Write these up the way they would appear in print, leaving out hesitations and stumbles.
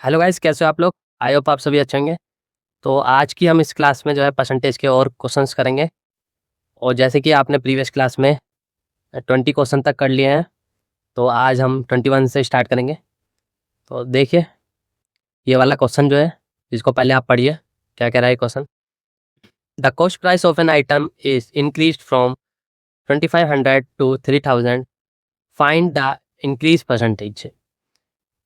Hello guys, कैसे हो आप लोग। आई होप आप सभी अच्छे होंगे। तो आज की हम इस क्लास में जो है परसेंटेज के और क्वेश्चंस करेंगे। और जैसे कि आपने प्रीवियस क्लास में 20 क्वेश्चन तक कर लिए हैं, तो आज हम 21 से स्टार्ट करेंगे। तो देखिए, ये वाला क्वेश्चन जो है, इसको पहले आप पढ़िए क्या कह रहा है question. The cost price of an item is increase from 2500 to 3000, find the increase percentage.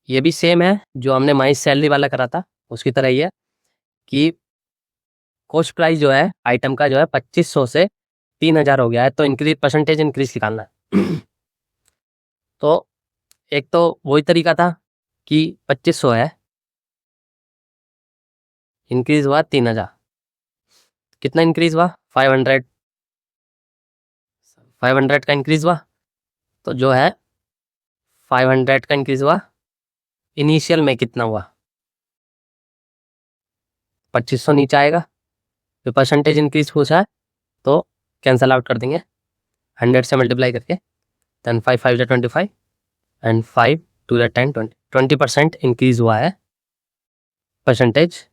ये भी सेम है जो हमने माई सैलरी वाला करा था, उसकी तरह ही है कि कॉस्ट प्राइस जो है आइटम का जो है 2500 से 3000 हो गया है, तो इंक्रीज परसेंटेज इंक्रीज निकालना है। तो एक तो वही तरीका था कि 2500 है, इंक्रीज हुआ 3000। कितना इंक्रीज हुआ? 500। 500 का इंक्रीज हुआ, तो जो है 500 का इंक्रीज हुआ। इनिशियल में कितना हुआ? 2500 नीचे आएगा। जो परसेंटेज इंक्रीज पूछा है तो कैंसल आउट कर देंगे 100 से मल्टीप्लाई करके। Then 5 5 25 and 5 2 10 20। 20% इंक्रीज हुआ है परसेंटेज।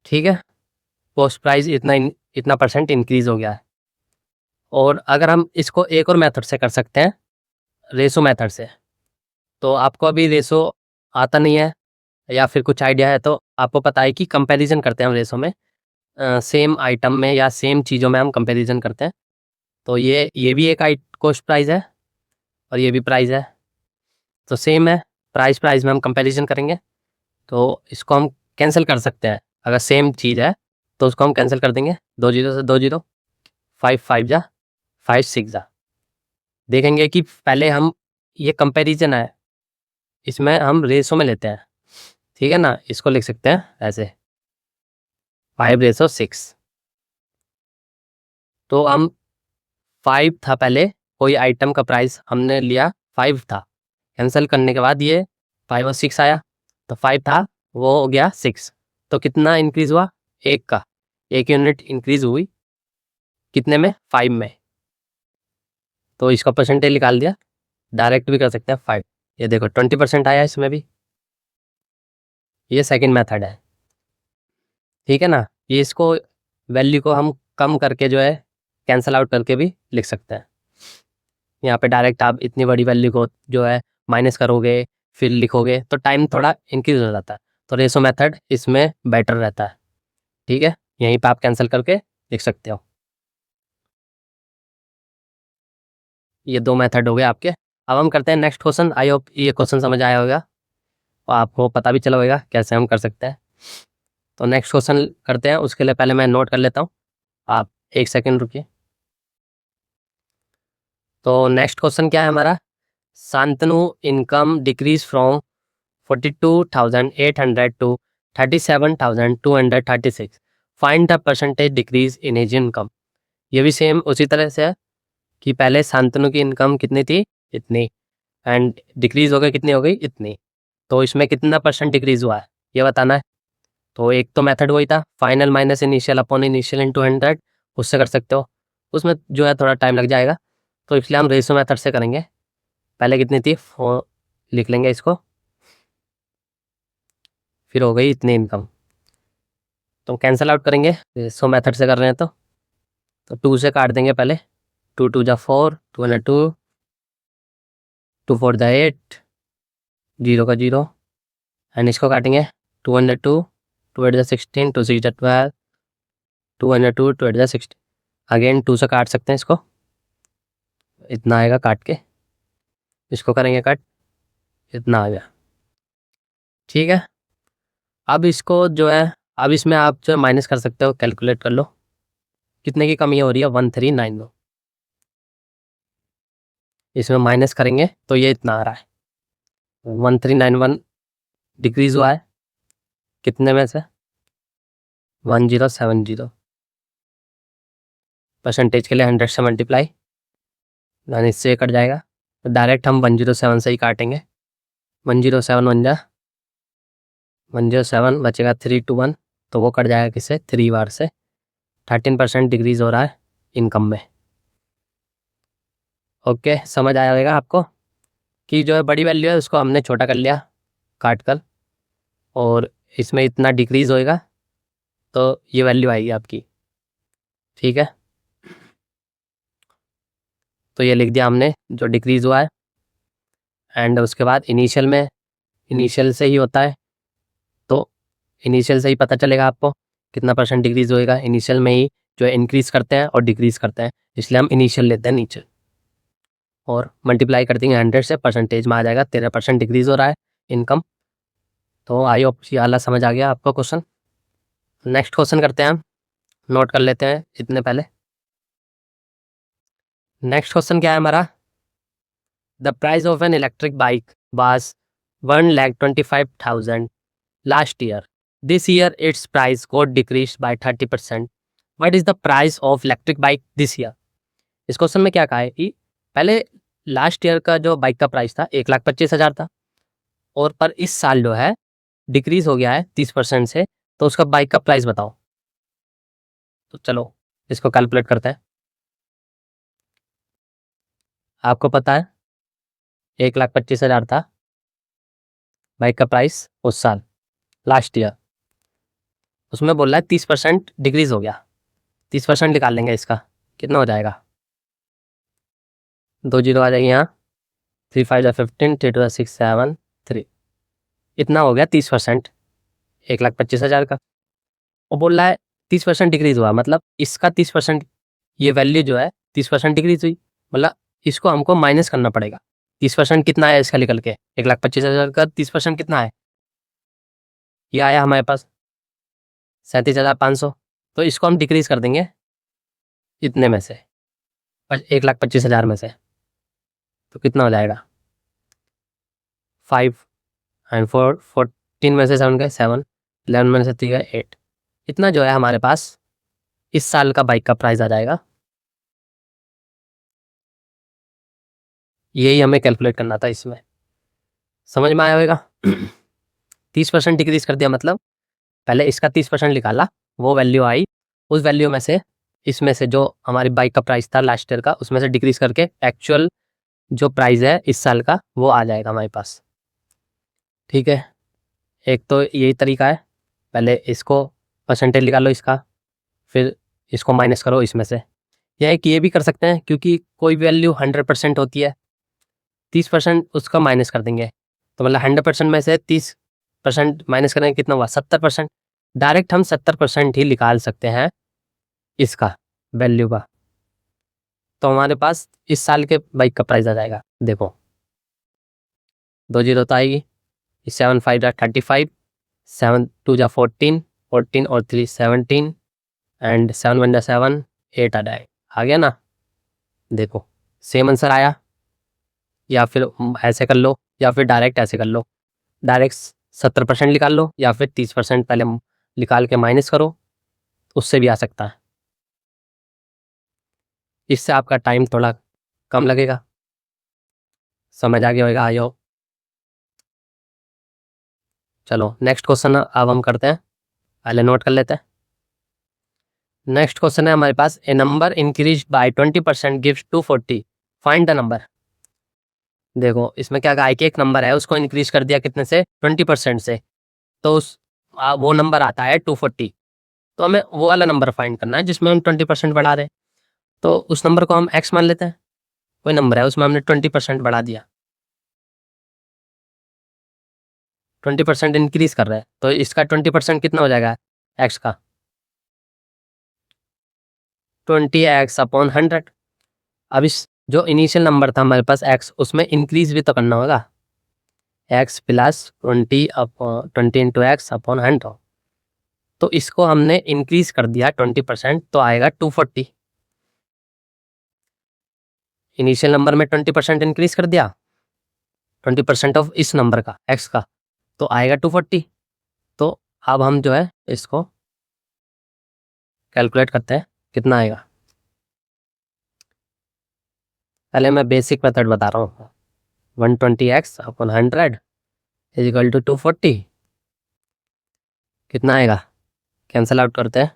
ठीक है, कॉस्ट प्राइस इतना परसेंट इंक्रीज हो गया है। और अगर हम इसको एक और मेथड से कर सकते हैं, रेशो मेथड से। तो आपको अभी रेशो आता नहीं है या फिर कुछ आइडिया है, तो आपको पता है कि कंपैरिजन करते हैं हम रेशो में, सेम आइटम में या सेम चीज़ों में हम कंपैरिजन करते हैं। तो ये भी एक कॉस्ट प्राइस है और ये भी प्राइस है, तो सेम है। प्राइस प्राइस में हम कंपैरिजन करेंगे, तो इसको हम कैंसिल कर सकते हैं। अगर सेम चीज़ है तो उसको हम कैंसिल कर देंगे। 2 जीरो से 2 जीरो, 5 5 जा 5 6 जा। देखेंगे कि पहले हम, ये कंपैरिजन है, इसमें हम रेशो में लेते हैं। ठीक है ना, इसको लिख सकते हैं ऐसे 5:6। तो हम 5 था पहले, कोई आइटम का प्राइस हमने लिया 5 था, कैंसिल करने के बाद ये 5 और 6 आया, तो 5 था वो हो गया 6। तो कितना इंक्रीज हुआ? एक का, एक यूनिट इंक्रीज हुई कितने में? 5 में। तो इसका परसेंटेज निकाल दिया। डायरेक्ट भी कर सकते हैं 5। ये देखो 20% आया इसमें भी। ये सेकंड मेथड है। ठीक है ना, ये इसको वैल्यू को हम कम करके जो है कैंसल आउट करके भी लिख सकते हैं। यहाँ पे डायरेक्ट आप इतनी बड़ी वैल्यू को जो है माइनस करोगे फिर लिखोगे तो टाइम थोड़ा इंक्रीज हो जाता है। तो रेशो मेथड इसमें बेटर रहता है। ठीक है, यहीं पे आप कैंसिल करके लिख सकते हो। ये दो मेथड हो गए आपके। अब हम करते हैं नेक्स्ट क्वेश्चन। आई होप ये क्वेश्चन समझ आया होगा और आपको पता भी चला होगा कैसे हम कर सकते हैं। तो नेक्स्ट क्वेश्चन करते हैं, उसके लिए पहले मैं नोट कर लेता हूँ, आप एक सेकेंड रुकिए। तो नेक्स्ट क्वेश्चन क्या है हमारा? Shantanu income decrease from 42,800 to 37,236, find the percentage decrease in his income. ये भी सेम उसी तरह से है कि पहले शांतनु की इनकम कितनी थी? इतनी, एंड डिक्रीज हो गई, कितनी हो गई? इतनी। तो इसमें कितना परसेंट डिक्रीज हुआ है ये बताना है। तो एक तो मेथड वही था, final minus initial upon initial into 100, उससे कर सकते हो। उसमें जो है थोड़ा टाइम लग जाएगा, तो इसलिए हम रेशो मेथड से करेंगे। पहले कितनी थी लिख लेंगे इसको, फिर हो गई इतनी इनकम, तो कैंसल आउट करेंगे। रेशो मेथड से कर रहे हैं तो 2 से काट देंगे पहले। 2 2 जा 4, 2 1 2, 2 4 जा 8, 0 का 0, एंड इसको काटेंगे 2 1 2, 2 8 जा 16, 2 6 जा 12, 2 1 2, 2 8 जा 16। अगेन 2 से काट सकते हैं इसको, इतना आएगा काट के, इसको करेंगे कट, इतना आ गया। ठीक है, अब इसको जो है, अब इसमें आप जो माइनस कर सकते हो, कैलकुलेट कर लो कितने की कमी हो रही है। 1390, इसमें माइनस करेंगे तो ये इतना आ रहा है 1391 डिक्रीज हुआ है कितने में से? 1070। परसेंटेज के लिए 100 से मल्टीप्लाई, यानी इससे कट जाएगा, तो डायरेक्ट हम 107 से ही काटेंगे। 107 1 जा 107, बचेगा 321, तो वो कट जाएगा किससे? 3 बार से। 13% डिक्रीज हो रहा है इनकम में। ओके, समझ आया होगा आपको कि जो है बड़ी वैल्यू है उसको हमने छोटा कर लिया काट कर, और इसमें इतना डिक्रीज़ होएगा तो ये वैल्यू आएगी आपकी, ठीक है। तो ये लिख दिया हमने जो डिक्रीज़ हुआ है। एंड उसके बाद इनिशियल से ही होता है, तो इनिशियल से ही पता चलेगा आपको कितना परसेंट डिक्रीज़ होएगा। इनिशियल में ही जो है इंक्रीज़ करते हैं और डिक्रीज़ करते हैं, इसलिए हम इनिशियल लेते हैं नीचे और मल्टीप्लाई कर देंगे 100 से, परसेंटेज में आ जाएगा 13% डिक्रीज़ हो रहा है इनकम। तो आई होप ये वाला समझ आ गया आपको क्वेश्चन। नेक्स्ट क्वेश्चन करते हैं हम, नोट कर लेते हैं इतने पहले। नेक्स्ट क्वेश्चन क्या है हमारा, the price of an electric bike was 1,25,000 last year, this year it's price got decrease by 30%, what is the price of electric bike this year. इस क्वेश्चन में क्या कहा है कि पहले लास्ट ईयर का जो बाइक का प्राइस था 1,25,000 था, और पर इस साल जो है डिक्रीज हो गया है 30% से, तो उसका बाइक का प्राइस बताओ। तो चलो इसको कैलकुलेट करते हैं। आपको पता है 1,25,000 था बाइक का प्राइस उस साल लास्ट ईयर, उसमें बोल रहा है 30% डिक्रीज हो गया। 30% निकाल लेंगे, इसका कितना हो जाएगा, 2 जीरो आ जाएगी यहाँ, 3 5 जा 15, 3 2 6 7 3, इतना हो गया 30% 1,25,000 का। और बोल रहा है 30% डिक्रीज हुआ, मतलब इसका 30%, ये वैल्यू जो है 30% डिक्रीज हुई, मतलब इसको हमको माइनस करना पड़ेगा। 30% कितना है इसका निकल के, 1,25,000 का 30% कितना है, ये आया हमारे पास 37,500। तो इसको हम डिक्रीज कर देंगे इतने में से, 1,25,000 में से, तो कितना हो जाएगा 5 एंड 4, 14 में से 7 गए 7, 11 में से 3 गए 8, इतना जो है हमारे पास इस साल का बाइक का प्राइस आ जाएगा। यही हमें कैलकुलेट करना था इसमें, समझ में आया होगा। 30% डिक्रीज कर दिया, मतलब पहले इसका 30% निकाला, वो वैल्यू आई, उस वैल्यू में से इसमें से जो हमारी बाइक का प्राइस था लास्ट ईयर का, उसमें से डिक्रीज करके एक्चुअल जो प्राइस है इस साल का वो आ जाएगा हमारे पास, ठीक है। एक तो यही तरीका है, पहले इसको परसेंटेज निकालो इसका, फिर इसको माइनस करो इसमें से। या एक ये भी कर सकते हैं, क्योंकि कोई वैल्यू 100% होती है, 30% उसका माइनस कर देंगे, तो मतलब 100% में से 30% माइनस करेंगे, कितना हुआ 70%। डायरेक्ट हम 70% ही निकाल सकते हैं इसका वैल्यू का, तो हमारे पास इस साल के बाइक का प्राइस आ जाएगा। देखो 2 जीरो तो आएगी, 7 5 जा 35, 7 2 जा 14, 14 और 3 17, एंड 7 1 जा 7, 8 आ जाए, आ गया ना। देखो सेम आंसर आया, या फिर ऐसे कर लो, या फिर डायरेक्ट ऐसे कर लो, डायरेक्ट 70% निकाल लो, या फिर 30% पहले निकाल के माइनस करो, उससे भी आ सकता है। इससे आपका टाइम थोड़ा कम लगेगा, समझ आ गया होगा आई होप। चलो नेक्स्ट क्वेश्चन अब हम करते हैं, पहले नोट कर लेते हैं। नेक्स्ट क्वेश्चन है हमारे पास, a number increase by 20% gives 240, find the number. देखो इसमें क्या कहा कि एक नंबर है, उसको इंक्रीज कर दिया कितने से, 20% से, तो वो नंबर आता है 240। तो हमें वो वाला नंबर फाइंड करना है जिसमें हम 20% बढ़ा रहे हैं, तो उस नंबर को हम x मान लेते हैं। कोई नंबर है उसमें हमने 20% बढ़ा दिया, 20% इंक्रीज कर रहे हैं, तो इसका 20% कितना हो जाएगा x का, 20x/100। अब इस जो इनिशियल नंबर था हमारे पास x, उसमें इंक्रीज भी तो करना होगा, x प्लस 20 इंटू x/100, तो इसको हमने इंक्रीज कर दिया 20%, तो आएगा 240। इनिशियल नंबर में 20% इंक्रीज कर दिया, 20% ऑफ इस नंबर का x का, तो आएगा 240। तो अब हम जो है इसको कैलकुलेट करते हैं कितना आएगा। पहले मैं बेसिक मेथड बता रहा हूँ, 120x/100 इज इक्वल टू 240, कितना आएगा, कैंसल आउट करते हैं,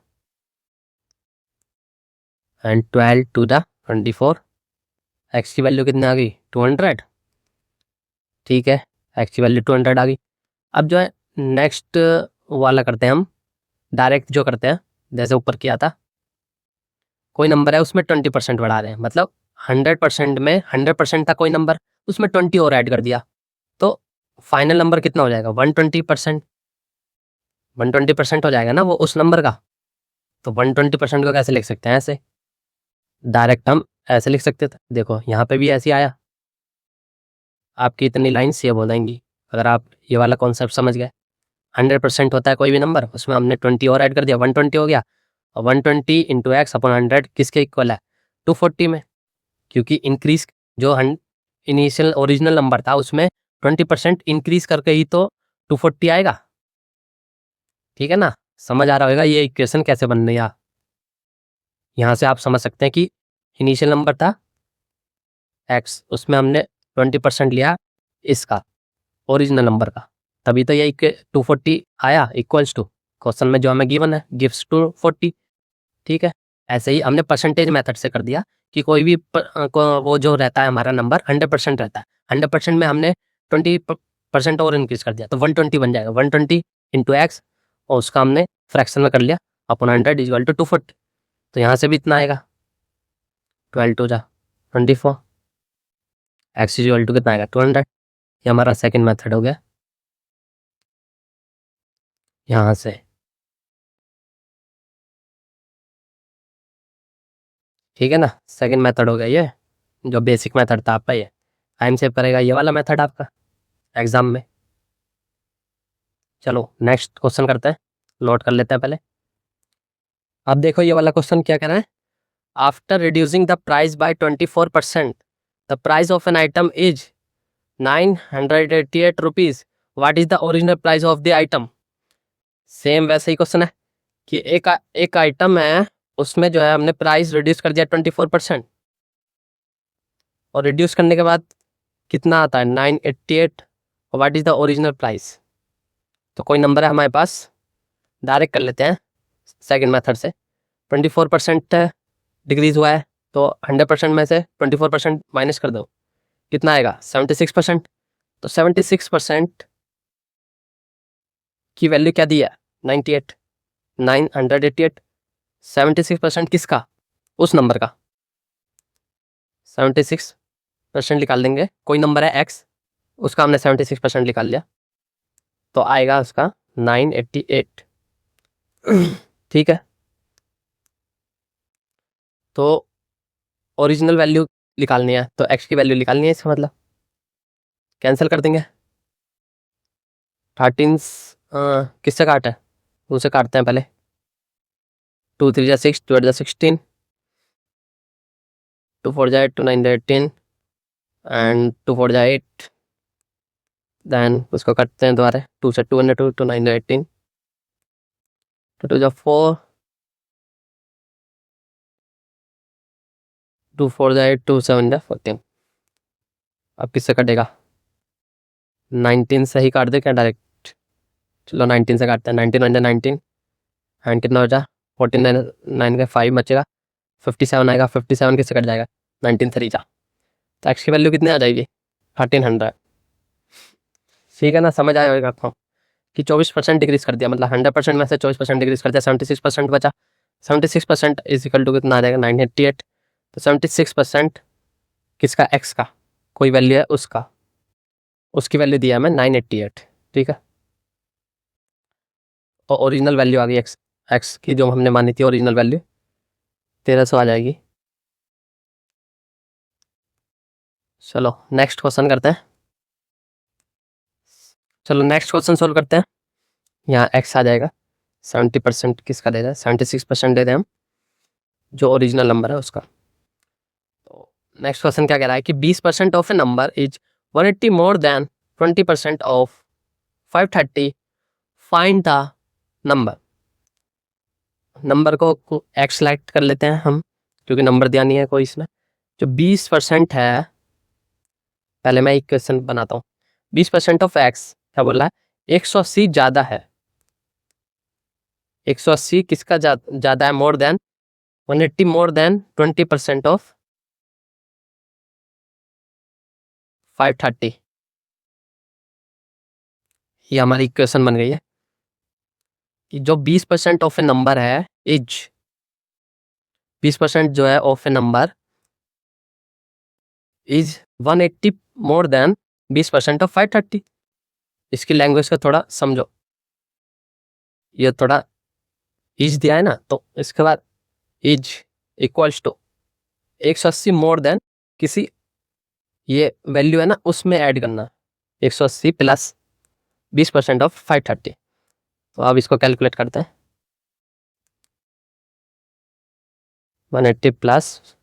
एंड 12 टू द 24, x की वैल्यू कितनी आ गई 200, ठीक है, x की वैल्यू 200 आ गई। अब जो है नेक्स्ट वाला करते हैं हम, डायरेक्ट जो करते हैं, जैसे ऊपर किया था, कोई नंबर है उसमें 20% बढ़ा रहे हैं, मतलब 100% में 100% था कोई नंबर, उसमें 20 और ऐड कर दिया, तो फाइनल नंबर कितना हो जाएगा? 120%। 120% हो जाएगा ना वो उस नंबर का। तो 120% को कैसे लिख सकते हैं? ऐसे डायरेक्ट हम ऐसे लिख सकते थे। देखो यहाँ पे भी ऐसे ही आया, आपकी इतनी लाइन सेव हो जाएंगी अगर आप ये वाला कॉन्सेप्ट समझ गए। 100% होता है कोई भी नंबर, उसमें हमने 20 और ऐड कर दिया, 120 हो गया। और 120 इंटू एक्स अपॉन 100 किसके इक्वल है? 240 में, क्योंकि इंक्रीज जो इनिशियल ओरिजिनल नंबर था उसमें 20% इंक्रीज करके ही तो 240 आएगा। ठीक है ना, समझ आ रहा होगा ये इक्वेशन कैसे बन रही है। यहाँ से आप समझ सकते हैं कि इनिशियल नंबर था एक्स, उसमें हमने 20% लिया इसका ओरिजिनल नंबर का, तभी तो ये 240 आया इक्वल्स टू क्वेश्चन में जो हमें गिवन है गिव्स 240। ठीक है, ऐसे ही हमने परसेंटेज मेथड से कर दिया कि कोई भी वो जो रहता है हमारा नंबर 100% रहता है, 100% में हमने 20% और इंक्रीज कर दिया तो 120 बन जाएगा। 120 इंटू एक्स और उसका हमने फ्रैक्शन में कर लिया अपॉन 100 इक्वल टू 240। तो यहाँ से भी इतना आएगा, 12 टू जा 24, एक्स इक्वल टू कितना आएगा? 200। ये हमारा सेकेंड मेथड हो गया। यहाँ से ठीक है ना, सेकंड मेथड हो गया ये, जो बेसिक मेथड था आपका। ये टाइम सेव करेगा ये वाला मेथड आपका एग्जाम में। चलो नेक्स्ट क्वेश्चन करते हैं, नोट कर लेते हैं पहले। अब देखो ये वाला क्वेश्चन क्या कह रहा है, after reducing the price by 24% the price of an item is 988 rupees, what is the original price of the item. Same वैसे ही क्वेश्चन है कि एक आइटम है, उसमें जो है हमने प्राइस रिड्यूस कर दिया 24%, और रिड्यूस करने के बाद कितना आता है? 988। और what is the original price. तो कोई नंबर है हमारे पास, डायरेक्ट कर लेते हैं सेकंड मेथड से। 24% डिक्रीज हुआ है, तो 100% में से 24% माइनस कर दो, कितना आएगा? 76%। तो 76% की वैल्यू क्या दी है? 98, 988। 76% किसका? उस नंबर का। 76% निकाल देंगे, कोई नंबर है एक्स, उसका हमने 76% निकाल लिया, तो आएगा उसका 988। ठीक है, तो ओरिजिनल वैल्यू निकालनी है, तो एक्स की वैल्यू निकालनी है, इसका मतलब कैंसिल कर देंगे। 13 किससे काटा है? उसे काटते हैं पहले। 2 3 जा 6, 2 8 जा 16, 2 4 जा 8, 2 9 जा 18 एंड 2 4 जा 8। देन उसको काटते हैं दोबारा, 2 से 2 2 2 9 जा 18, 2 2 जा 4, 2 4 जा 8, 2 7 जा 14। अब किससे कटेगा? 19 से ही काट दे क्या डायरेक्ट? चलो 19 से काटते हैं। 19 1 जा 19 एंड कितना हो जा 14, 9 का 5 बचेगा, 57 आएगा। 57 किससे कट जाएगा? 19 3 जा, तो एक्स की वैल्यू कितनी आ जाएगी? 1300। ठीक है ना, समझ आया होगा आपको कि 24% डिक्रीज कर दिया, मतलब 100% में से 24% डिक्रीज कर दिया, 76% बचा। 76% इज इक्वल टू कितना आ जाएगा? 988। तो 76% किसका? एक्स का, कोई वैल्यू है उसका, उसकी वैल्यू दिया है मैं 988। ठीक है, और ओरिजिनल वैल्यू आ गई एक्स, एक्स की जो हमने मानी थी ओरिजिनल वैल्यू 1300 आ जाएगी। चलो नेक्स्ट क्वेश्चन करते हैं। चलो नेक्स्ट क्वेश्चन सोल्व करते हैं। यहाँ एक्स आ जाएगा, 70% किसका दे रहा है? 76% दे रहे हैं हम, जो ओरिजिनल नंबर है उसका। तो नेक्स्ट क्वेश्चन क्या कह रहा है कि 20% of A number is 180 more then 20% of 530, find the number. Number को एक्स सेलेक्ट कर लेते हैं हम, क्योंकि नंबर दिया नहीं है कोई इसमें। जो 20% है, पहले मैं एक क्वेश्चन बनाता हूँ। 20% ऑफ एक्स क्या बोला है? 180 ज़्यादा है। 180 किसका ज़्यादा है? More than 180 more then 20% of 530। ये हमारी इक्वेशन बन गई है कि जो 20% ऑफ ए नंबर है इज 20% जो है of A number is 180 more then 20% of 530। इसकी लैंग्वेज का थोड़ा समझो, ये थोड़ा इज दिया है ना, तो इसके बाद is equals to 180 more than किसी ये वैल्यू है ना उसमें ऐड करना 180 प्लस 20% ऑफ 530। तो अब इसको कैलकुलेट करते हैं 180 प्लस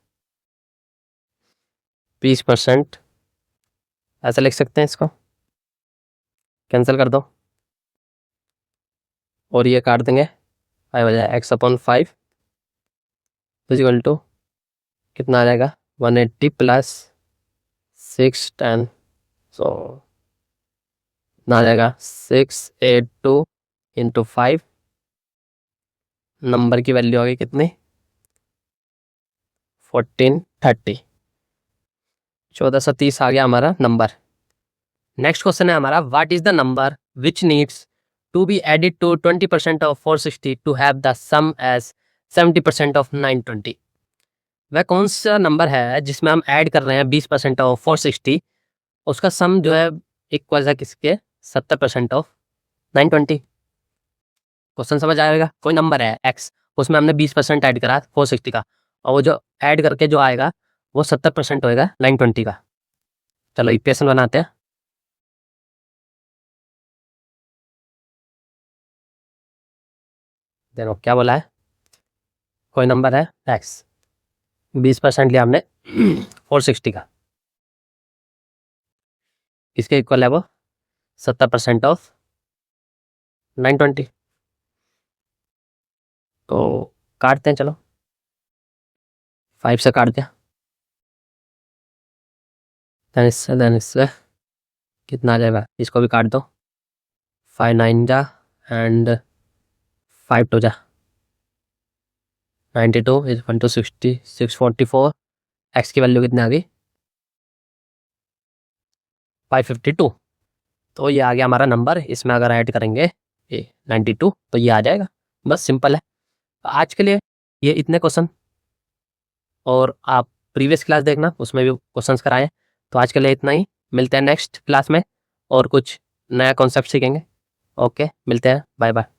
20%, ऐसा लिख सकते हैं, इसको कैंसिल कर दो और ये काट देंगे 5 हो जाए x/5 इक्वल टू कितना आ जाएगा 180 प्लस 610, सो ना आ जाएगा 682 इंटू 5, नंबर की वैल्यू आ गई कितनी 1430, 1430 आ गया हमारा नंबर। नेक्स्ट क्वेश्चन है हमारा, what is the number which needs to be added to 20% of 460 to have the sum as 70% of 920। वह कौन सा नंबर है जिसमें हम ऐड कर रहे हैं 20% ऑफ 460, उसका सम जो है इक्वल है किसके 70% ऑफ 920। क्वेश्चन समझ आएगा, कोई नंबर है x, उसमें हमने 20% ऐड करा 460 का, और वो जो ऐड करके जो आएगा वो 70% होएगा 920 का। चलो इक्वेशन बनाते हैं। देखो क्या बोला है, कोई नंबर है x, 20% लिया हमने 460 का, इसके इक्वल है वो 70% ऑफ 920। तो काटते हैं, चलो 5 से काट दिया, देन इससे कितना आ जाएगा, इसको भी काट दो, 5 9 जा एंड 5 2 जा 92 इज 1 to 60 644, एक्स की वैल्यू कितनी आ गई 552। तो ये आ गया हमारा नंबर, इसमें अगर ऐड करेंगे ये 92 तो ये आ जाएगा, बस सिंपल है। आज के लिए ये इतने क्वेश्चन, और आप प्रीवियस क्लास देखना उसमें भी क्वेश्चंस कराए। तो आज के लिए इतना ही, मिलते हैं नेक्स्ट क्लास में और कुछ नया कॉन्सेप्ट सीखेंगे। ओके, मिलते हैं, बाय बाय।